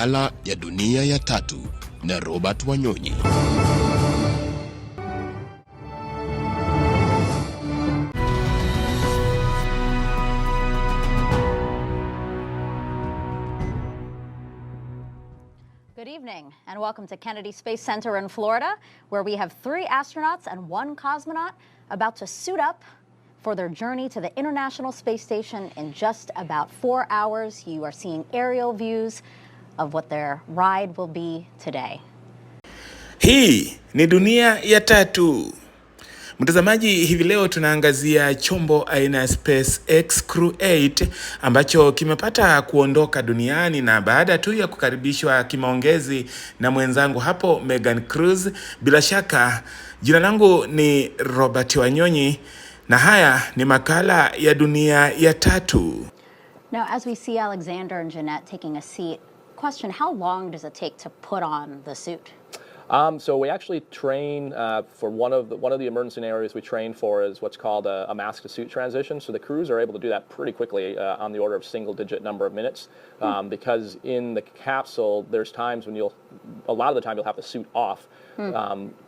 makala ya dunia ya tatu na Robert Wanyonyi. Good evening and welcome to Kennedy Space Center in Florida, where we have 3 astronauts and 1 cosmonaut about to suit up for their journey to the International Space Station in just about 4 hours. You are seeing aerial views of what their ride will be today. Hii ni dunia ya tatu. Mtazamaji, hivi leo tunaangazia chombo aina ya SpaceX Crew-8 ambacho kimepata kuondoka duniani, na baada tu ya kukaribishwa kimaongezi na mwenzangu hapo Megan Cruz. Bila shaka jina langu ni Robert Wanyonyi na haya ni makala ya dunia ya tatu. Now, as we see Alexander and Jeanette taking a seat, question, how long does it take to put on the suit? So we actually train for one of the emergency areas we train for is what's called a mask to suit transition. So the crews are able to do that pretty quickly on the order of single-digit number of minutes, because in the capsule there's times when a lot of the time you'll have the suit off,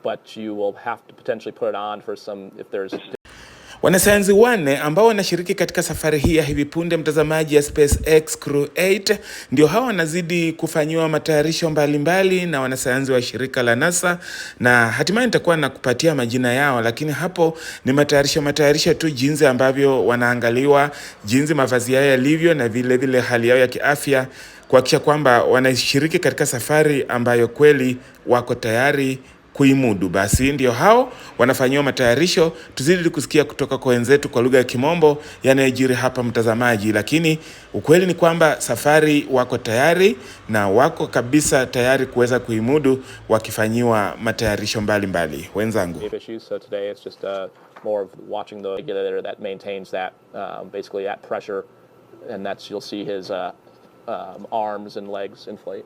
but you will have to potentially put it on for some if there's. Wanasayansi 4 ambao wanashiriki katika safari hii ya hivi punde, mtazamaji, ya SpaceX Crew-8 ndio hawa wanazidi kufanyiwa matayarisho mbalimbali na wanasayansi wa shirika la NASA, na hatimaye nitakuwa nakupatia majina yao, lakini hapo ni matayarisho tu, jinsi ambavyo wanaangaliwa, jinsi mavazi yao yalivyo na vile vile hali yao ya kiafya, kuhakikisha kwamba wanashiriki katika safari ambayo kweli wako tayari kuimudu. Basi ndio hao wanafanyiwa matayarisho. Tuzidi kusikia kutoka kwa wenzetu kwa lugha ya Kimombo yanayojiri hapa, mtazamaji, lakini ukweli ni kwamba safari wako tayari na wako kabisa tayari kuweza kuimudu, wakifanyiwa matayarisho mbalimbali. Wenzangu, so today it's just more of watching the regulator that maintains that basically that pressure, and that's you'll see his arms and legs inflate.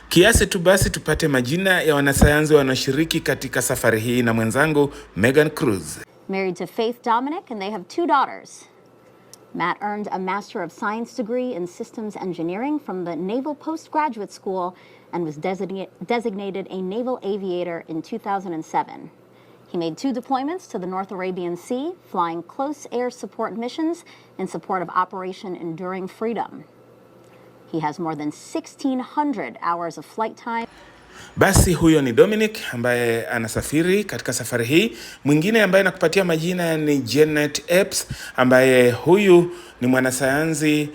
Kiasi tu basi tupate majina ya wanasayansi wanaoshiriki katika safari hii na mwenzangu Megan Cruz. Married to Faith Dominic, and they have 2 daughters. Matt earned a Master of Science degree in Systems Engineering from the Naval Postgraduate School and was designated a Naval Aviator in 2007. He made 2 deployments to the North Arabian Sea, flying close air support missions in support of Operation Enduring Freedom. He has more than 1,600 hours of flight time. Basi huyo ni Dominic ambaye anasafiri katika safari hii. Mwingine ambaye nakupatia majina ni Janet Epps, ambaye huyu ni mwanasayansi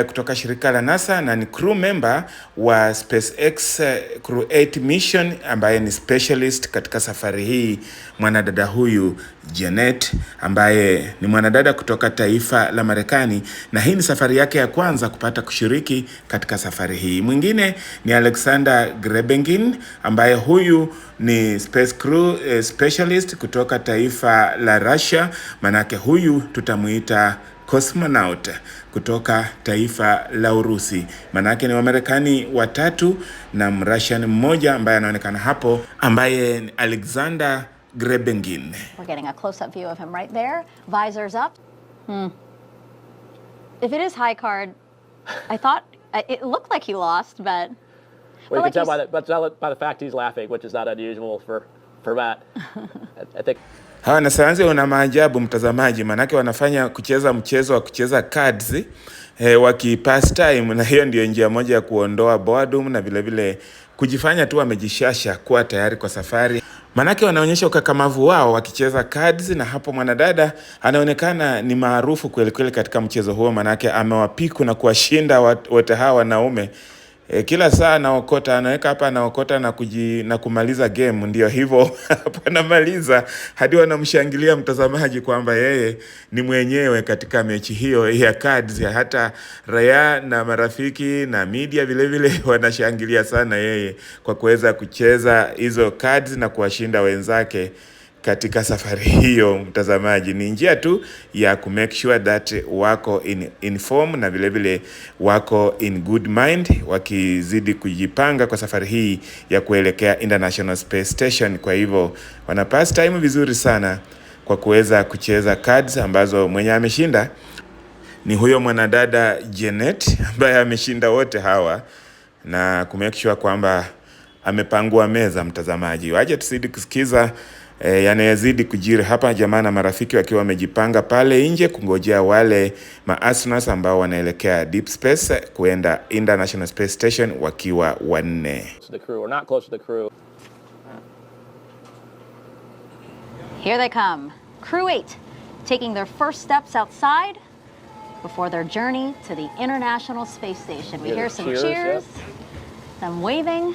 kutoka shirika la NASA na ni crew member wa SpaceX Crew-8 mission, ambaye ni specialist katika safari hii. Mwanadada huyu Janet, ambaye ni mwanadada kutoka taifa la Marekani, na hii ni safari yake ya kwanza kupata kushiriki katika safari hii. Mwingine ni Alexander Grebengin, ambaye huyu ni Space Crew specialist kutoka taifa la Russia, manake huyu tutamuita cosmonaut kutoka taifa la Urusi. Manake ni Wamarekani 3 na Mrussian 1 ambaye anaonekana hapo, ambaye ni Alexander Grebengin. We're getting a close-up view of him right there. Visors up. If it is high card, I thought it looked like he lost, but well, you can tell by the fact he's laughing, which is not unusual for Matt. I think. Hawa wanasayansi wana maajabu, mtazamaji, manake wanafanya kucheza mchezo wa kucheza cards waki-pass time, na hiyo ndio njia moja ya kuondoa boredom na vile vile kujifanya tu wamejishasha kuwa tayari kwa safari. Manake wanaonyesha ukakamavu wao wakicheza cards, na hapo mwanadada anaonekana ni maarufu kweli kweli katika mchezo huo, manake amewapiku na kuwashinda wote hawa wanaume. Kila saa anaokota, anaweka hapa, anaokota na kumaliza game. Ndio hivyo hapo anamaliza hadi wanamshangilia mtazamaji kwamba yeye ni mwenyewe katika mechi hiyo ya cards. Hata raia na marafiki na media vile vile wanashangilia sana yeye kwa kuweza kucheza hizo cards na kuwashinda wenzake katika safari hiyo. Mtazamaji, ni njia tu ya ku make sure that wako in form na vile vile wako in good mind, wakizidi kujipanga kwa safari hii ya kuelekea International Space Station. Kwa hivyo wana pass time vizuri sana kwa kuweza kucheza cards ambazo mwenye ameshinda ni huyo mwanadada Janet ambaye ameshinda wote hawa. na kumake sure kwamba amepangua meza, mtazamaji. Waje tusidi kusikiza yanayozidi kujiri hapa, jamaa na marafiki wakiwa wamejipanga pale nje kungojea wale astronauts ambao wanaelekea deep space kuenda International Space Station wakiwa wanne. The crew, or not close to the crew. Here they come, Crew-8, taking their first steps outside before their journey to the International Space Station. We hear some cheers, them waving.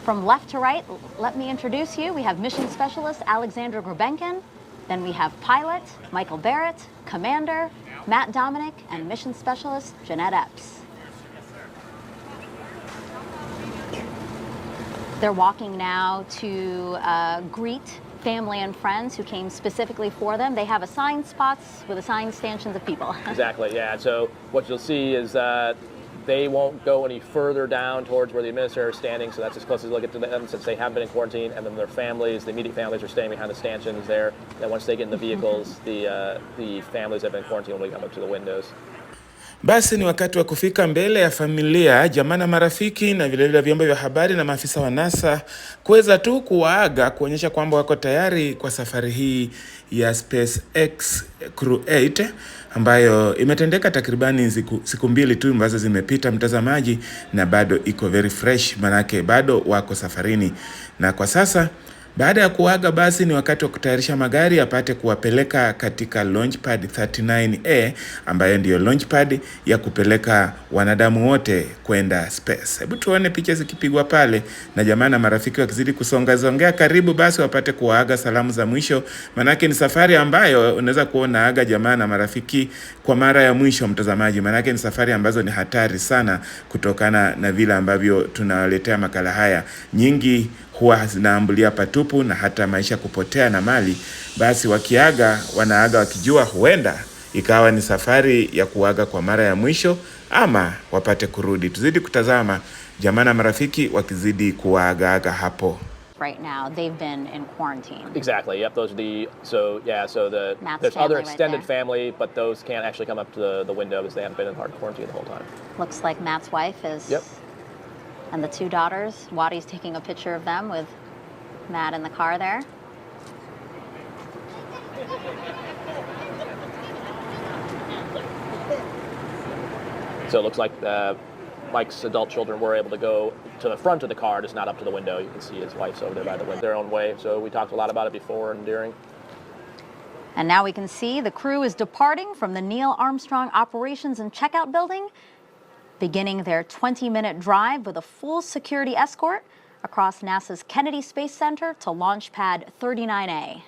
From left to right, let me introduce you. We have Mission Specialist Alexandra Grubenkin. Then we have Pilot Michael Barrett, Commander Matt Dominic, and Mission Specialist Jeanette Epps. They're walking now to greet family and friends who came specifically for them. They have assigned spots with assigned stanchions of people. Exactly, yeah. So what you'll see is that they won't go any further down towards where the administrator is standing, so that's as close as they'll get to them since they haven't been in quarantine, and then their families, the immediate families, are staying behind the stanchions there. And once they get in the vehicles, the families that have been in quarantine will come up to the windows. Basi ni wakati wa kufika mbele ya familia, jamaa na marafiki na vile vile vyombo vya habari na maafisa wa NASA kuweza tu kuwaaga, kuonyesha kwamba wako tayari kwa safari hii ya SpaceX Crew-8 ambayo imetendeka takribani siku mbili tu ambazo zimepita, mtazamaji, na bado iko very fresh, manake bado wako safarini. Na kwa sasa baada ya kuaga, basi ni wakati wa kutayarisha magari apate kuwapeleka katika launch pad 39A ambayo ndiyo launch pad ya kupeleka wanadamu wote kwenda space. Hebu tuone picha zikipigwa pale na jamaa na marafiki wakizidi kusongea karibu, basi wapate kuaga salamu za mwisho, manake ni safari ambayo unaweza kuona aga jamaa na marafiki kwa mara ya mwisho, mtazamaji, manake ni safari ambazo ni hatari sana kutokana na vile ambavyo tunawaletea makala haya. Nyingi huwa zinaambulia patupu na hata maisha kupotea na mali. Basi wakiaga, wanaaga wakijua huenda ikawa ni safari ya kuaga kwa mara ya mwisho ama wapate kurudi. Tuzidi kutazama jamaa na marafiki wakizidi kuaga hapo. Right now, they've been in quarantine. Exactly. Yep. Those are there's other extended family, but those can't actually come up to the window because they haven't been in hard quarantine the whole time. Looks like Matt's wife is. Yep. And the two daughters. Wadi's taking a picture of them with Matt in the car there. So it looks like Mike's adult children were able to go to the front of the car, just not up to the window. You can see his wife's over there by the window, their own way. So we talked a lot about it before and during. And now we can see the crew is departing from the Neil Armstrong Operations and Checkout Building, beginning their 20-minute drive with a full security escort across NASA's Kennedy Space Center to Launch Pad 39A.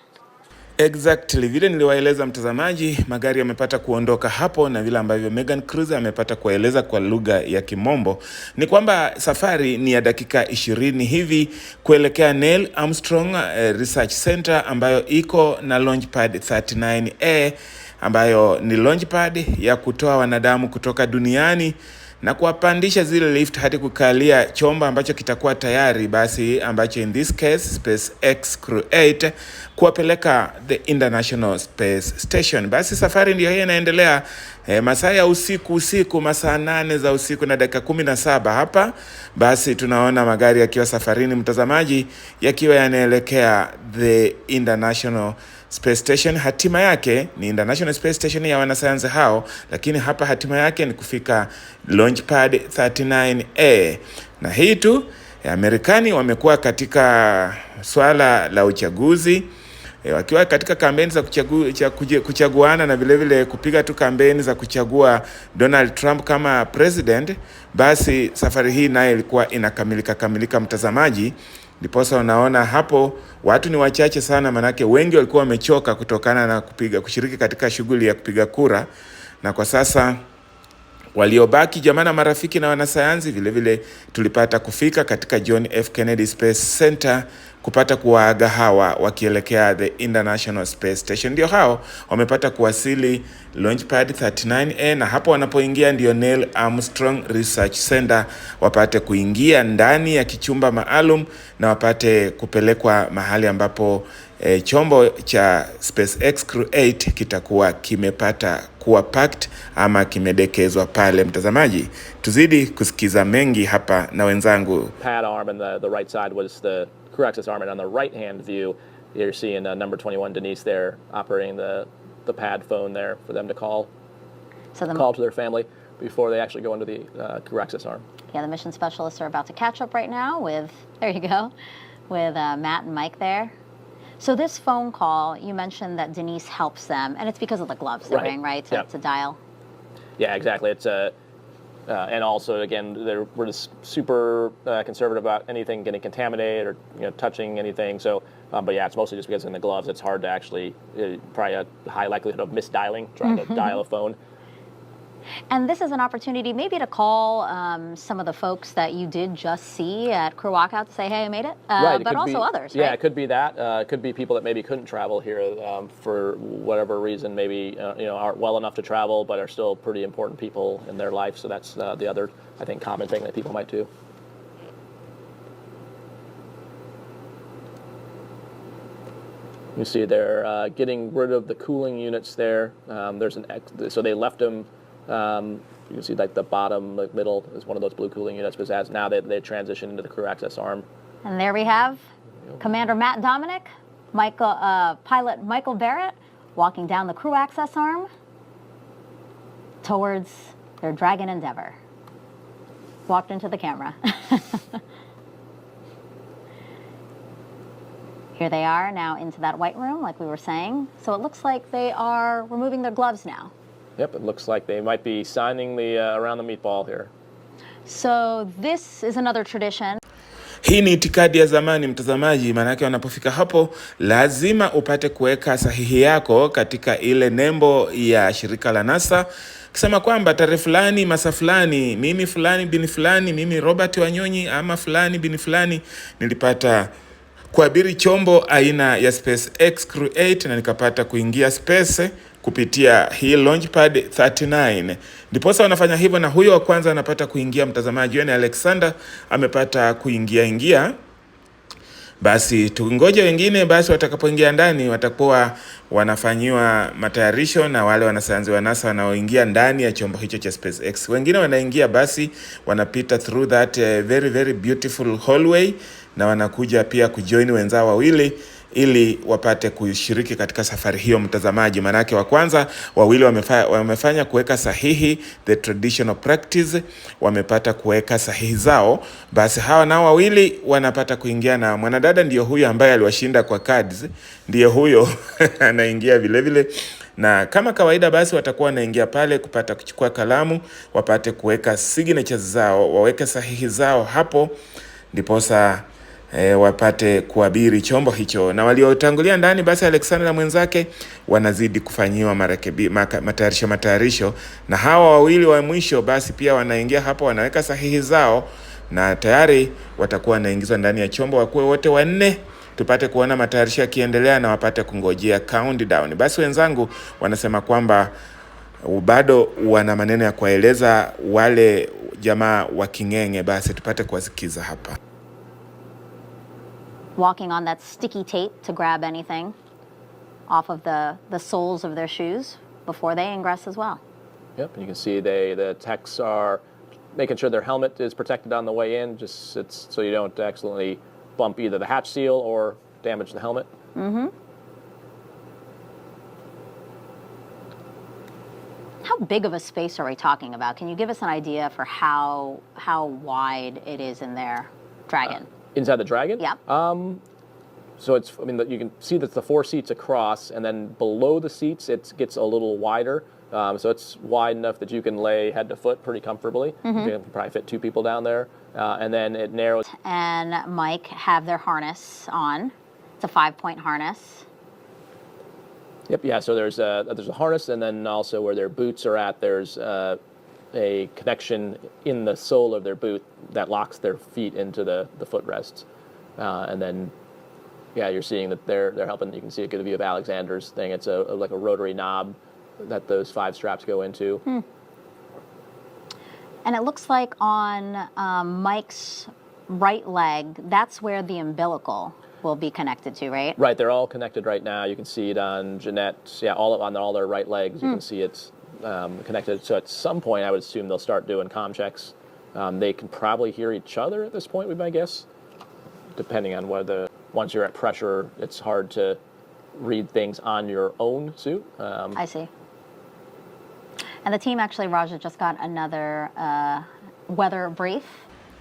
Exactly, vile niliwaeleza mtazamaji, magari yamepata kuondoka hapo, na vile ambavyo Megan Cruiser amepata kueleza kwa lugha ya Kimombo ni kwamba safari ni ya dakika 20 hivi kuelekea Neil Armstrong Research Center ambayo iko na launch pad 39A ambayo ni launch pad ya kutoa wanadamu kutoka duniani na kuwapandisha zile lift hadi kukalia chomba ambacho kitakuwa tayari, basi ambacho in this case SpaceX Crew-8 kuwapeleka the International Space Station. Basi safari ndio hii inaendelea masaa ya usiku masaa 8 za usiku na dakika 17 hapa. Basi tunaona magari yakiwa safarini, mtazamaji, yakiwa yanaelekea the International Space Station. Hatima yake ni International Space Station ya wanasayansi hao, lakini hapa hatima yake ni kufika launch pad 39A. Na hii tu Amerikani wamekuwa katika swala la uchaguzi, wakiwa katika kampeni za kuchaguana na vile vile kupiga tu kampeni za kuchagua Donald Trump kama president. Basi safari hii nayo ilikuwa inakamilika mtazamaji. Ndiposa unaona hapo watu ni wachache sana, manake wengi walikuwa wamechoka kutokana na kushiriki katika shughuli ya kupiga kura. Na kwa sasa waliobaki jamaa na marafiki na wanasayansi vile vile tulipata kufika katika John F. Kennedy Space Center kupata kuwaaga hawa wakielekea the International Space Station. Ndio hao wamepata kuwasili launch pad 39A, na hapo wanapoingia ndio Neil Armstrong Research Center, wapate kuingia ndani ya kichumba maalum na wapate kupelekwa mahali ambapo chombo cha SpaceX Crew-8 kitakuwa kimepata kuwa packed ama kimedekezwa pale. Mtazamaji, tuzidi kusikiza mengi hapa na wenzangu. Pad arm, and the right side was the crew access arm, and on the right hand view you're seeing number 21 Denise there operating the pad phone there for them to call to their family before they actually go into the crew access arm. Yeah, the mission specialists are about to catch up right now with, there you go, with Matt and Mike there. So this phone call, you mentioned that Denise helps them, and it's because of the gloves they're wearing, right, to dial? Yeah, exactly. It's and also, again, we're just super conservative about anything getting contaminated or touching anything. So, but yeah, it's mostly just because in the gloves, it's hard to actually, probably a high likelihood of misdialing, trying to dial a phone. And this is an opportunity maybe to call some of the folks that you did just see at Crew Walkout to say, hey, I made it, right, but also others, yeah, right? It could be that. It could be people that maybe couldn't travel here for whatever reason, maybe aren't well enough to travel, but are still pretty important people in their life. So that's the other, I think, common thing that people might do. You see they're getting rid of the cooling units there. So they left them. You can see like the bottom, the middle is one of those blue cooling units, because now they transitioned into the crew access arm. And there we have Commander Matt Dominic, pilot Michael Barrett, walking down the crew access arm towards their Dragon Endeavour. Walked into the camera. Here they are now into that white room, like we were saying. So it looks like they are removing their gloves now. Yep, it looks like they might be signing the around the meatball here. So this is another tradition. Hii ni itikadi ya zamani, mtazamaji, maanake wanapofika hapo lazima upate kuweka sahihi yako katika ile nembo ya shirika la NASA, kisema kwamba tarehe fulani, masa fulani, mimi fulani bin fulani, mimi Robert Wanyonyi ama fulani bin fulani nilipata kuabiri chombo aina ya SpaceX Crew-8 na nikapata kuingia space kupitia hii launchpad 39. Ndiposa wanafanya hivyo, na huyo wa kwanza anapata kuingia, mtazamaji, ni Alexander amepata kuingia. Basi tungoje wengine, basi watakapoingia ndani watakuwa wanafanyiwa matayarisho na wale wanasayansi wa NASA wanaoingia ndani ya chombo hicho cha SpaceX. Wengine wanaingia, basi wanapita through that very very beautiful hallway na wanakuja pia kujoin wenzao wawili ili wapate kushiriki katika safari hiyo, mtazamaji. Manake wa kwanza wawili wamefanya kuweka sahihi, the traditional practice, wamepata kuweka sahihi zao. Basi hawa nao wawili wanapata kuingia, na mwanadada ndiyo huyo ambaye aliwashinda kwa cards, ndiyo huyo anaingia vile vile. Na kama kawaida basi watakuwa wanaingia pale kupata kuchukua kalamu, wapate kuweka signatures zao, waweke sahihi zao hapo, ndiposa wapate kuabiri chombo hicho. Na waliotangulia ndani, basi Alexander na mwenzake wanazidi kufanyiwa matayarisho, na hawa wawili wa mwisho basi pia wanaingia hapo, wanaweka sahihi zao, na tayari watakuwa wanaingizwa ndani ya chombo, wakuwe wote wanne, tupate kuona matayarisho yakiendelea na wapate kungojea countdown. Basi wenzangu wanasema kwamba bado wana maneno ya kueleza wale jamaa wa King'eng'e, basi tupate kuwasikiza hapa. Walking on that sticky tape to grab anything off of the soles of their shoes before they ingress as well. Yep, and you can see the techs are making sure their helmet is protected on the way in, just so you don't accidentally bump either the hatch seal or damage the helmet. Mm-hmm. How big of a space are we talking about? Can you give us an idea for how wide it is in their Dragon? Inside the Dragon? Yeah. So it's, you can see that the 4 seats across, and then below the seats it gets a little wider. So it's wide enough that you can lay head to foot pretty comfortably. Mm-hmm. You can probably fit 2 people down there. And then it narrows. And Mike have their harness on. It's a 5-point harness. Yep, yeah, so there's a harness, and then also where their boots are at, there's a connection in the sole of their boot that locks their feet into the footrests. And then, yeah, you're seeing that they're helping. You can see a good view of Alexander's thing. It's like a rotary knob that those 5 straps go into. Hmm. And it looks like on Mike's right leg, that's where the umbilical will be connected to, right? Right, they're all connected right now. You can see it on Jeanette's, on all their right legs. You can see it's connected. So at some point, I would assume they'll start doing comm checks. They can probably hear each other at this point, would be my guess, depending on whether, once you're at pressure, it's hard to read things on your own suit. I see. And the team actually, Raja, just got another weather brief.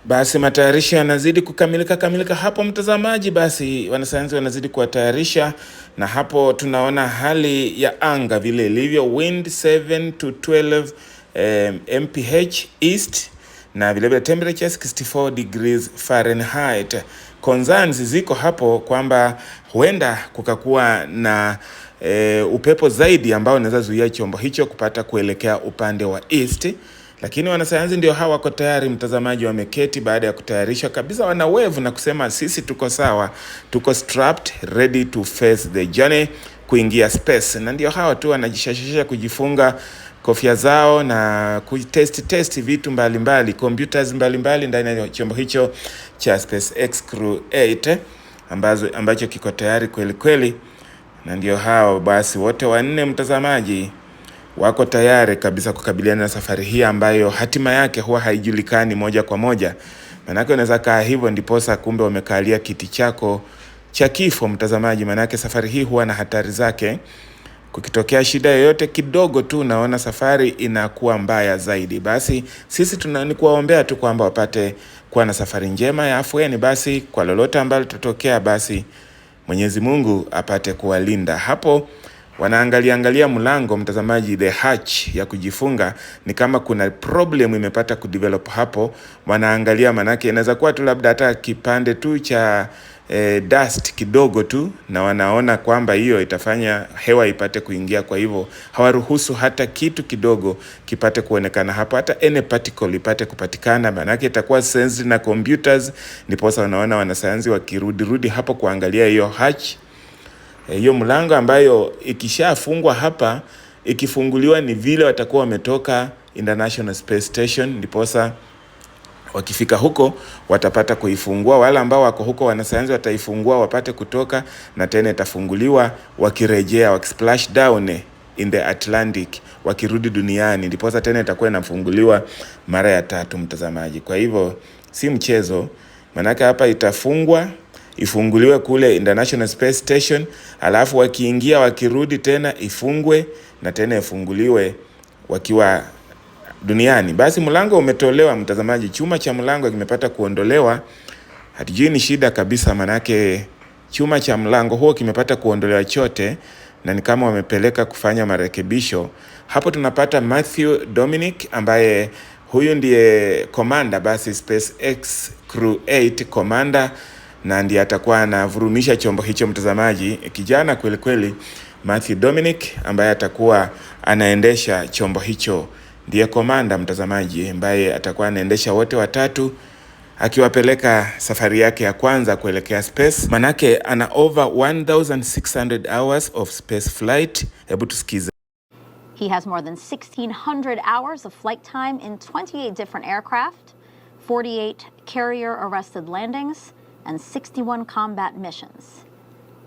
Basi matayarisho yanazidi kukamilika hapo mtazamaji. Basi wanasayansi wanazidi kuwatayarisha, na hapo tunaona hali ya anga vile ilivyo, wind 7 to 12 mph east, na vile vile temperature 64 degrees Fahrenheit. Concerns ziko hapo kwamba huenda kukakuwa na upepo zaidi ambao unaweza zuia chombo hicho kupata kuelekea upande wa east. Lakini wanasayansi ndio hawa wako tayari mtazamaji, wameketi baada ya kutayarishwa kabisa, wana wave na kusema sisi tuko sawa, tuko strapped, ready to face the journey, kuingia space. Na ndio hawa tu wanajishashasha kujifunga kofia zao na kutest vitu mbalimbali, computers mbalimbali ndani ya chombo hicho cha SpaceX Crew-8 ambacho kiko tayari kweli kweli. Na ndio hao basi wote wanne mtazamaji wako tayari kabisa kukabiliana na safari hii ambayo hatima yake huwa haijulikani moja kwa moja. Manake unaweza kaa hivyo ndiposa kumbe wamekalia kiti chako cha kifo mtazamaji, manake safari hii huwa na hatari zake. Kukitokea shida yoyote kidogo tu naona safari inakuwa mbaya zaidi. Basi sisi ni kuwaombea tu kwamba wapate kuwa na safari njema ya afueni. Basi kwa lolote ambalo tutokea, basi Mwenyezi Mungu apate kuwalinda. Hapo wanaangalia mlango mtazamaji, the hatch ya kujifunga, ni kama kuna problem imepata kudevelop hapo. Wanaangalia, manake inaweza kuwa tu labda hata kipande tu cha dust kidogo tu, na wanaona kwamba hiyo itafanya hewa ipate kuingia. Kwa hivyo hawaruhusu hata kitu kidogo kipate kuonekana hapo, hata any particle ipate kupatikana, manake itakuwa sensed na computers. Niposa wanaona wanasayansi wakirudi hapo kuangalia hiyo hatch, hiyo mlango ambayo ikishafungwa hapa, ikifunguliwa ni vile watakuwa wametoka International Space Station. Ndiposa wakifika huko watapata kuifungua. Wala ambao wako huko wanasayansi wataifungua wapate kutoka, na tena itafunguliwa wakirejea, wakisplash down in the Atlantic, wakirudi duniani. Ndiposa tena itakuwa inafunguliwa mara ya 3 mtazamaji. Kwa hivyo si mchezo, manake hapa itafungwa, ifunguliwe kule International Space Station, alafu wakiingia wakirudi tena ifungwe, na tena ifunguliwe wakiwa duniani. Basi mlango umetolewa mtazamaji, chuma cha mlango kimepata kuondolewa. Hatujui ni shida kabisa, manake chuma cha mlango huo kimepata kuondolewa chote, na ni kama wamepeleka kufanya marekebisho. Hapo tunapata Matthew Dominic ambaye huyu ndiye commander, basi SpaceX Crew-8 commander, na ndiye atakuwa anavurumisha chombo hicho mtazamaji. Kijana kweli kweli, Matthew Dominic ambaye atakuwa anaendesha chombo hicho, ndiye komanda mtazamaji, ambaye atakuwa anaendesha wote watatu, akiwapeleka safari yake ya kwanza kuelekea space. Manake ana over 1600 hours of space flight. Hebu tusikize. He has more than 1,600 hours of flight time in 28 different aircraft, 48 carrier-arrested landings, and 61 combat missions.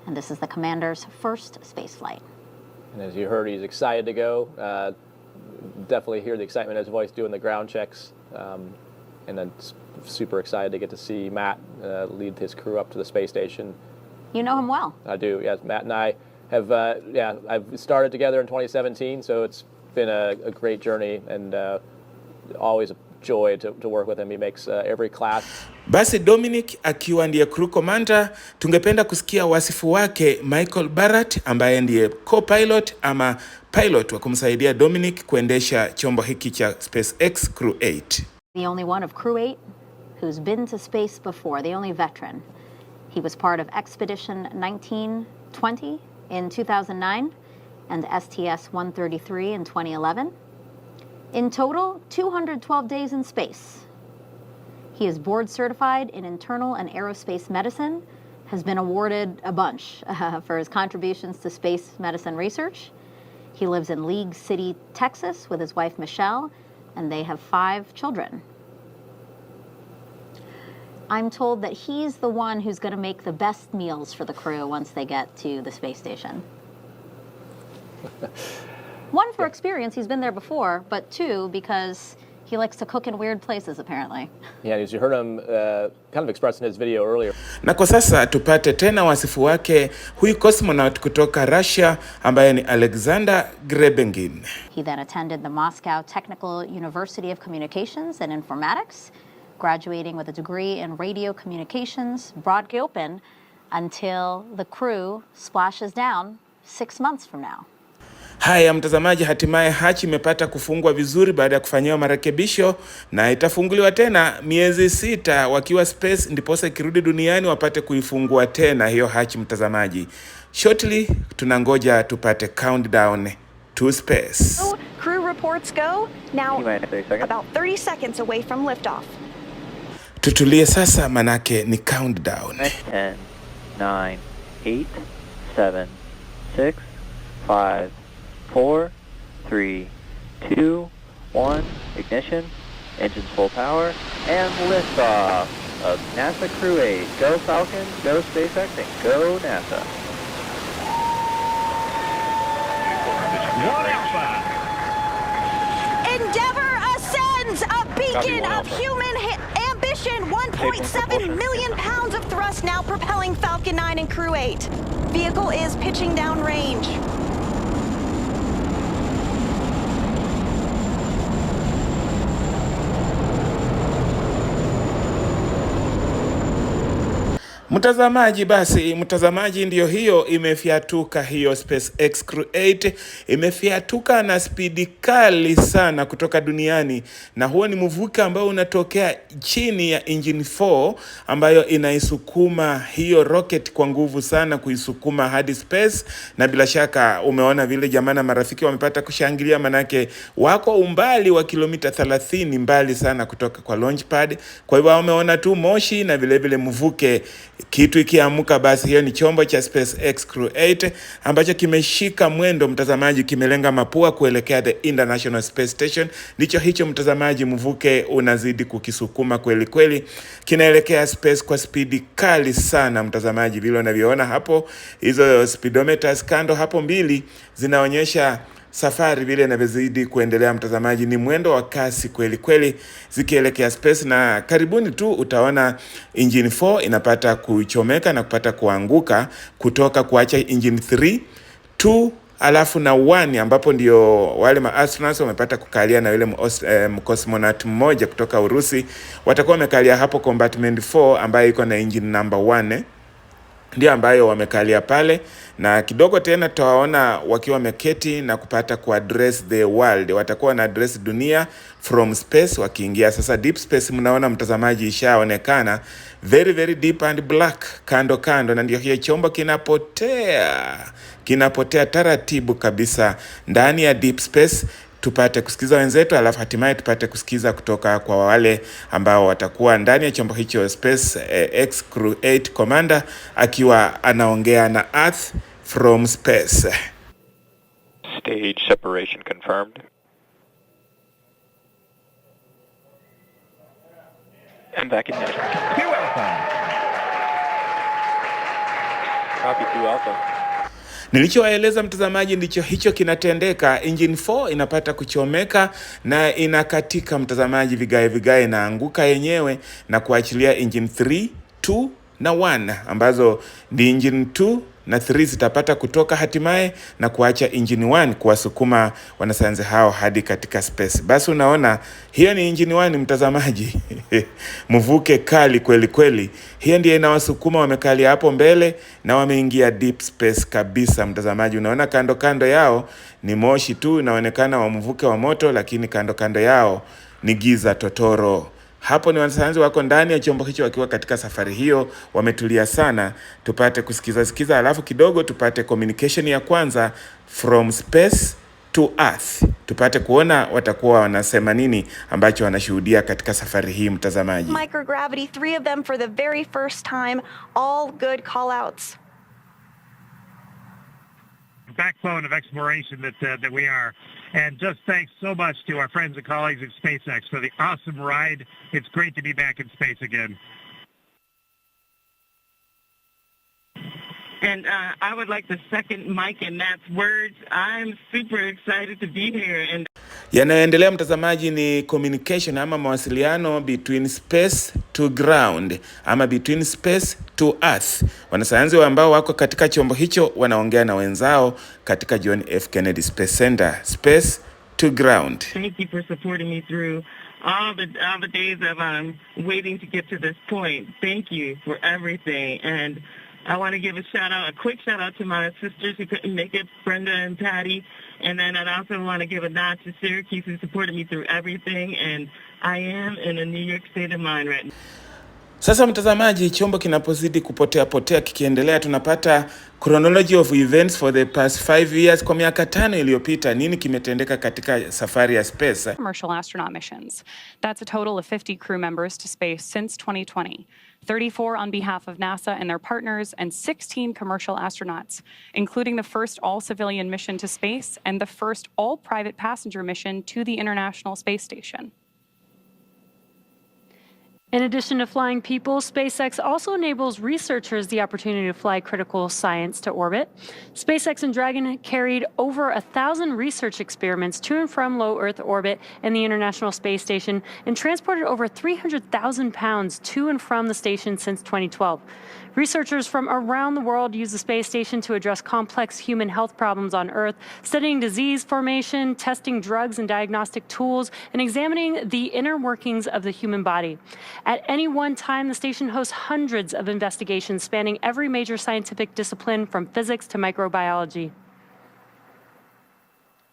And this is the commander's first space flight. And as you heard, he's excited to go. Definitely hear the excitement in his voice doing the ground checks. And then super excited to get to see Matt lead his crew up to the space station. You know him well. I do, yes. Matt and I have, I've started together in 2017, so it's been a great journey, and always a joy to work with him. He makes every class. Basi Dominic akiwa ndiye crew commander, tungependa kusikia wasifu wake Michael Barrett ambaye ndiye co-pilot ama pilot wa kumsaidia Dominic kuendesha chombo hiki cha SpaceX Crew-8. The only one of Crew-8 who's been to space before, the only veteran. He was part of Expedition 1920 in 2009 and STS-133 in 2011. In total, 212 days in space. He is board certified in internal and aerospace medicine, has been awarded a bunch for his contributions to space medicine research. He lives in League City, Texas with his wife Michelle, and they have 5 children. I'm told that he's the one who's going to make the best meals for the crew once they get to the space station. One, for experience, he's been there before, but two, because he likes to cook in weird places, apparently. Yeah, as you heard him kind of express in his video earlier. Na kwa sasa tupate tena wasifu wake huyu cosmonaut kutoka Russia ambaye ni Alexander Grebengin. He then attended the Moscow Technical University of Communications and Informatics, graduating with a degree in radio communications, broadly open, until the crew splashes down 6 months from now. Haya mtazamaji, hatimaye hatch imepata kufungwa vizuri baada ya kufanyiwa marekebisho na itafunguliwa tena miezi 6 wakiwa space, ndiposa ikirudi duniani wapate kuifungua tena hiyo hatch mtazamaji. Shortly tunangoja tupate countdown to space. Crew reports go now about 30 seconds away from liftoff. Tutulie sasa manake ni countdown. 10, 9, 8, 7, 6, 5, 4, 3, 2, 1, ignition, engines full power, and liftoff of NASA Crew-8. Go Falcon, go SpaceX, and go NASA. Endeavour ascends, a beacon of human ambition. 1.7 million pounds of thrust now propelling Falcon 9 and Crew-8. Vehicle is pitching down range. Mtazamaji ndiyo hiyo imefiatuka, hiyo SpaceX Crew-8 imefiatuka na spidi kali sana kutoka duniani, na huo ni mvuke ambao unatokea chini ya engine 4 ambayo inaisukuma hiyo rocket kwa nguvu sana kuisukuma hadi space. Na bila shaka umeona vile jamaa na marafiki wamepata kushangilia, manake wako umbali wa kilomita 30 mbali sana kutoka kwa launch pad. Kwa hivyo wameona tu moshi na vile vile mvuke. Kitu ikiamuka, basi hiyo ni chombo cha SpaceX Crew-8 ambacho kimeshika mwendo mtazamaji, kimelenga mapua kuelekea the International Space Station. Ndicho hicho mtazamaji, mvuke unazidi kukisukuma kweli kweli, kinaelekea space kwa spidi kali sana mtazamaji. Vile unavyoona hapo, hizo speedometers kando hapo mbili zinaonyesha safari vile inavyozidi kuendelea mtazamaji. Ni mwendo wa kasi kweli kweli zikielekea space, na karibuni tu utaona engine 4 inapata kuchomeka na kupata kuanguka kutoka kuacha engine 3, 2 alafu na 1, ambapo ndio wale astronauts wamepata kukalia na yule cosmonaut mmoja kutoka Urusi. Watakuwa wamekalia hapo compartment 4 ambayo iko na engine number 1 ndio ambayo wamekalia pale, na kidogo tena tutawaona wakiwa wameketi na kupata kuaddress the world. Watakuwa na address dunia from space wakiingia sasa deep space. Mnaona mtazamaji, ishaonekana very very deep and black kando, na ndio hiyo chombo kinapotea taratibu kabisa ndani ya deep space. Tupate kusikiza wenzetu, alafu hatimaye tupate kusikiza kutoka kwa wale ambao watakuwa ndani ya chombo hicho SpaceX Crew-8 commander akiwa anaongea na Earth from space. Stage separation confirmed. And back ignition. 2 Alpha. Copy 2 Alpha. Nilichowaeleza mtazamaji ndicho hicho kinatendeka. Engine 4 inapata kuchomeka na inakatika mtazamaji, vigae inaanguka yenyewe na kuachilia engine 3, 2 na 1 ambazo ni engine 2 na 3 zitapata kutoka hatimaye na kuacha engine 1 kuwasukuma wanasayansi hao hadi katika space. Basi unaona hiyo ni engine 1 mtazamaji. Mvuke kali kweli kweli. Hiyo ndiyo inawasukuma, wamekalia hapo mbele na wameingia deep space kabisa mtazamaji. Unaona kando yao ni moshi tu inaonekana wa mvuke wa moto, lakini kando yao ni giza totoro. Hapo ni wanasayansi wako ndani ya chombo hicho wakiwa katika safari hiyo, wametulia sana. Tupate kusikiza alafu kidogo tupate communication ya kwanza from space to Earth. Tupate kuona watakuwa wanasema nini ambacho wanashuhudia katika safari hii mtazamaji. Microgravity, 3 of them for the very first time, all good call-outs. Backbone of exploration that we are. And just thanks so much to our friends and colleagues at SpaceX for the awesome ride. It's great to be back in space again. And I would like to second Mike and Matt's words. I'm super excited to be here. And yanayoendelea mtazamaji ni communication ama mawasiliano between space to ground ama between space to earth. Wanasayansi ambao wako katika chombo hicho wanaongea na wenzao katika John F. Kennedy Space Center, space to ground. Thank you for supporting me through all the days of waiting to get to this point. Thank you for everything. And I want to give a quick shout out to my sisters who couldn't make it, Brenda and Patty. And then I'd also want to give a nod to Syracuse who supported me through everything. And I am in a New York state of mind right now. Sasa mtazamaji, chombo kinapozidi kupotea kikiendelea, tunapata chronology of events for the past 5 years. Kwa miaka 5 iliyopita, nini kimetendeka katika safari ya space? Commercial astronaut missions. That's a total of 50 crew members to space since 2020. 34 on behalf of NASA and their partners, and 16 commercial astronauts, including the first all-civilian mission to space and the first all-private passenger mission to the International Space Station. In addition to flying people, SpaceX also enables researchers the opportunity to fly critical science to orbit. SpaceX and Dragon carried over 1,000 research experiments to and from low Earth orbit and the International Space Station, and transported over 300,000 pounds to and from the station since 2012. Researchers from around the world use the space station to address complex human health problems on Earth, studying disease formation, testing drugs and diagnostic tools, and examining the inner workings of the human body. At any one time, the station hosts hundreds of investigations spanning every major scientific discipline from physics to microbiology.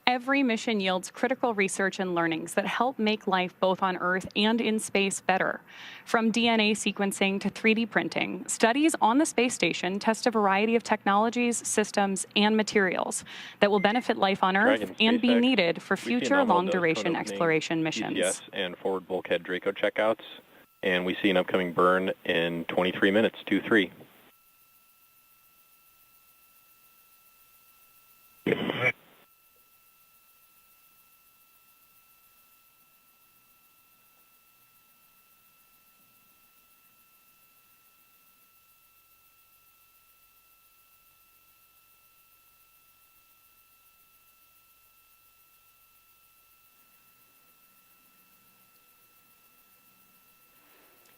Every mission yields critical research and learnings that help make life both on Earth and in space better. From DNA sequencing to 3D printing, studies on the space station test a variety of technologies, systems, and materials that will benefit life on Earth and be needed for future long-duration exploration missions. Yes, and forward bulkhead Draco checkouts, and we see an upcoming burn in 23 minutes, 2-3.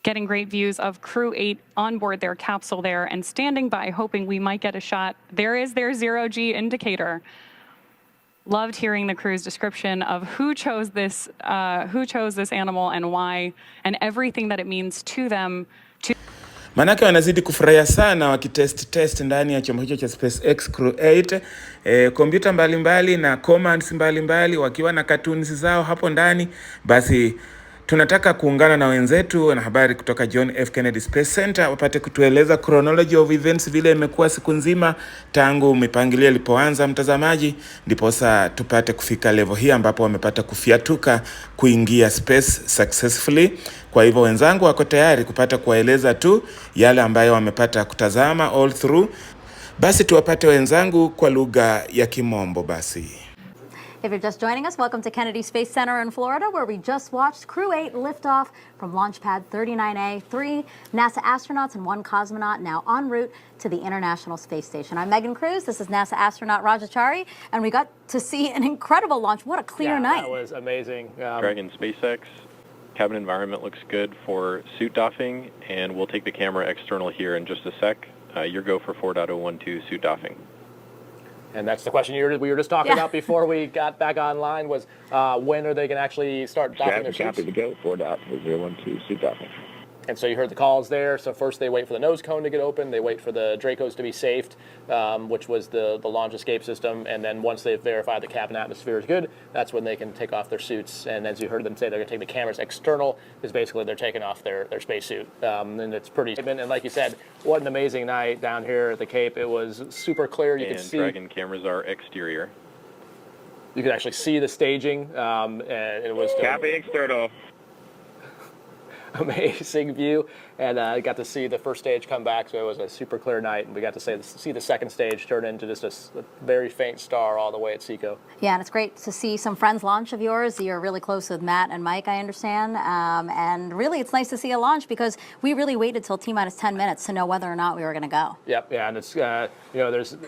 Getting great views of Crew-8 on board their capsule there and standing by hoping we might get a shot. There is their zero-G indicator. Loved hearing the crew's description of who chose this animal and why, and everything that it means to them. Manake wanazidi kufurahia sana wakitest ndani ya chombo hicho cha SpaceX Crew-8, kompyuta mbalimbali na commands mbalimbali wakiwa na cartoons zao hapo ndani. Basi tunataka kuungana na wenzetu na habari kutoka John F. Kennedy Space Center wapate kutueleza chronology of events vile imekuwa siku nzima tangu mipangilio ilipoanza mtazamaji, ndipo sasa tupate kufika level hii ambapo wamepata kufiatuka kuingia space successfully. Kwa hivyo wenzangu wako tayari kupata kuwaeleza tu yale ambayo wamepata kutazama all through. Basi tuwapate wenzangu kwa lugha ya Kimombo basi. If you're just joining us, welcome to Kennedy Space Center in Florida, where we just watched Crew-8 lift off from Launch Pad 39A. 3 NASA astronauts and 1 cosmonaut now en route to the International Space Station. I'm Megan Cruz. This is NASA astronaut Rajachari, and we got to see an incredible launch. What a clear night. That was amazing. Dragon SpaceX, cabin environment looks good for suit doffing, and we'll take the camera external here in just a sec. Your go for 4.012 suit doffing. And that's the question we were just talking about before we got back online was when are they going to actually start doffing their suits? Copy to go, 4.012 suit doffing. And so you heard the calls there. So first they wait for the nose cone to get open. They wait for the Dracos to be safed, which was the launch escape system. And then once they've verified the cabin atmosphere is good, that's when they can take off their suits. And as you heard them say, they're going to take the cameras external, because basically they're taking off their spacesuit. And it's pretty. And like you said, what an amazing night down here at the Cape. It was super clear. You could see. Dragon cameras are exterior. You could actually see the staging. And it was. Copy external. amazing view, and I got to see the first stage come back, so it was a super clear night, and we got to see the second stage turn into just a very faint star all the way at SECO. Yeah, and it's great to see some friends launch of yours. You're really close with Matt and Mike, I understand, and really it's nice to see a launch because we really waited till T-minus 10 minutes to know whether or not we were going to go. Yep, yeah, and it's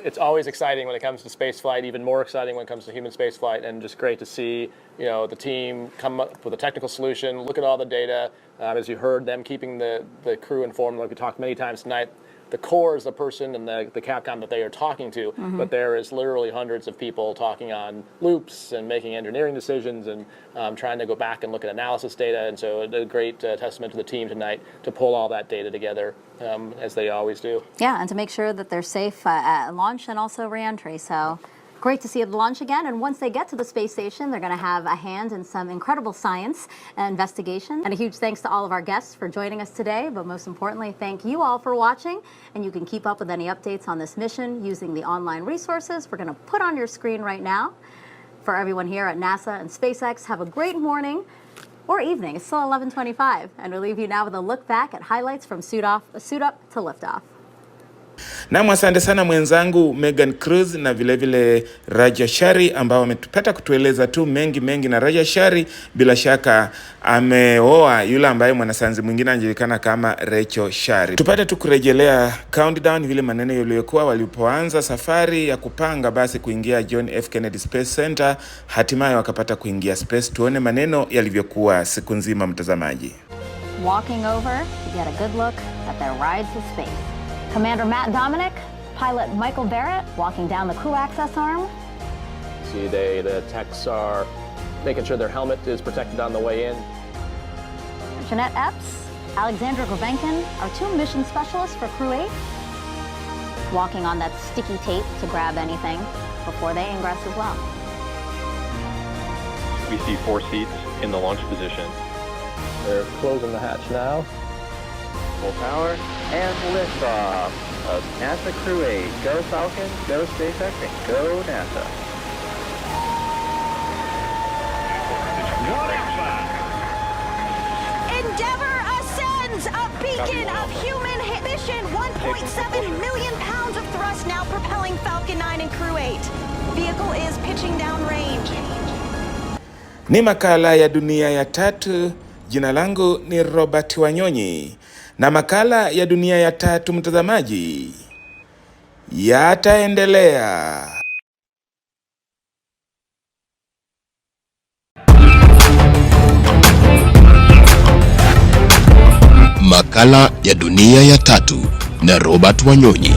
it's always exciting when it comes to space flight, even more exciting when it comes to human space flight, and just great to see the team come up with a technical solution, look at all the data. As you heard, them keeping the crew informed, like we talked many times tonight. The core is the person and the Capcom that they are talking to, but there is literally hundreds of people talking on loops and making engineering decisions and trying to go back and look at analysis data. And so a great testament to the team tonight to pull all that data together, as they always do. Yeah, and to make sure that they're safe at launch and also re-entry. So great to see the launch again, and once they get to the space station, they're going to have a hand in some incredible science and investigation. And a huge thanks to all of our guests for joining us today, but most importantly, thank you all for watching, and you can keep up with any updates on this mission using the online resources we're going to put on your screen right now. For everyone here at NASA and SpaceX, have a great morning or evening. It's still 11:25, and we'll leave you now with a look back at highlights from suit up to liftoff. Na asante sana mwenzangu Megan Cruz na vile Raja Shari ambao wametupata kutueleza tu mengi, na Raja Shari bila shaka ameoa yule ambaye mwanasayansi mwingine anajulikana kama Rachel Shari. Tupate tu kurejelea countdown vile maneno yaliyokuwa walipoanza safari ya kupanga basi kuingia John F. Kennedy Space Center, hatimaye wakapata kuingia space. Tuone maneno yalivyokuwa siku nzima mtazamaji. Walking over to get a good look at their ride to space. Commander Matt Dominic, pilot Michael Barrett walking down the crew access arm. See, the techs are making sure their helmet is protected on the way in. Jeanette Epps, Alexandra Grobenkin, our two mission specialists for Crew-8, walking on that sticky tape to grab anything before they ingress as well. We see 4 seats in the launch position. They're closing the hatch now. Full power and liftoff of NASA Crew-8. Go Falcon, go SpaceX, and go NASA. Endeavour ascends, a beacon of human mission. 1.7 million pounds of thrust now propelling Falcon 9 and Crew-8. Vehicle is pitching down range. Ni makala ya dunia ya tatu. Jina langu ni Robert Wanyonyi. Na makala ya dunia ya tatu mtazamaji yataendelea. Makala ya dunia ya tatu na Robert Wanyonyi.